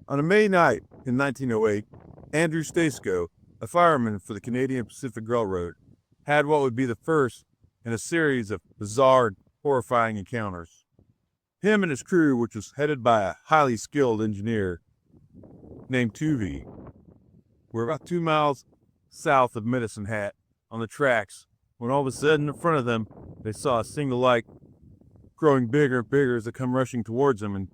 On a May night in 1908, Andrew Staceco, a fireman for the Canadian Pacific Railroad, had what would be the first in a series of bizarre and horrifying encounters. Him and his crew, which was headed by a highly skilled engineer named Tuvey, were about 2 miles south of Medicine Hat on the tracks when all of a sudden in front of them they saw a single light growing bigger and bigger as it come rushing towards them, and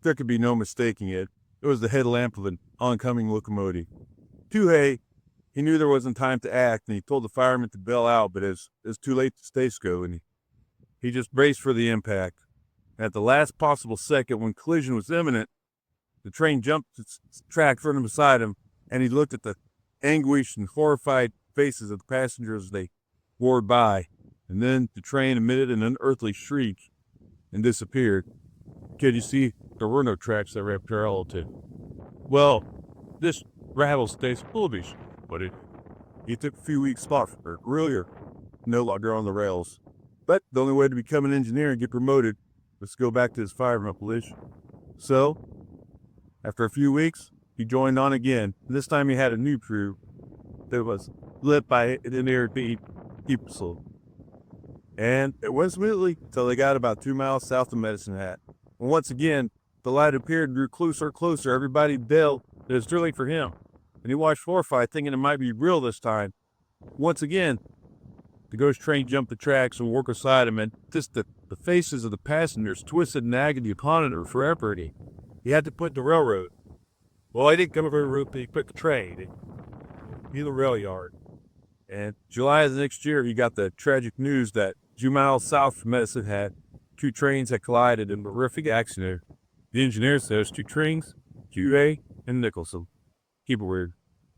there could be no mistaking it. It was the headlamp of an oncoming locomotive. Tuhei, he knew there wasn't time to act, and he told the fireman to bail out, but it was too late to Staceco, and he just braced for the impact. And at the last possible second, when collision was imminent, the train jumped its track front and beside him, and he looked at the anguished and horrified faces of the passengers as they roared by, and then the train emitted an unearthly shriek and disappeared. Kid, you see, there were no tracks that ran parallel to. Well, this rattlesnake's bullish, but he took a few weeks off, or earlier, no longer on the rails. But the only way to become an engineer and get promoted was to go back to his fireman position. So, after a few weeks, he joined on again, and this time he had a new crew that was led by an engineer people. And it went smoothly until they got about 2 miles south of Medicine Hat. And once again, the light appeared and grew closer and closer. Everybody bailed that it was too late for him. And he watched horrified, thinking it might be real this time. Once again, the ghost train jumped the tracks and worked beside him, and just the faces of the passengers twisted in agony upon it forever. He had to quit the railroad. Well, he didn't come over the route, but he quit the train. He the rail yard. And July of the next year, he got the tragic news that 2 miles south from Medicine Hat, two trains had collided in a horrific accident. The engineer says two trains, QA and Nicholson. Keep it weird.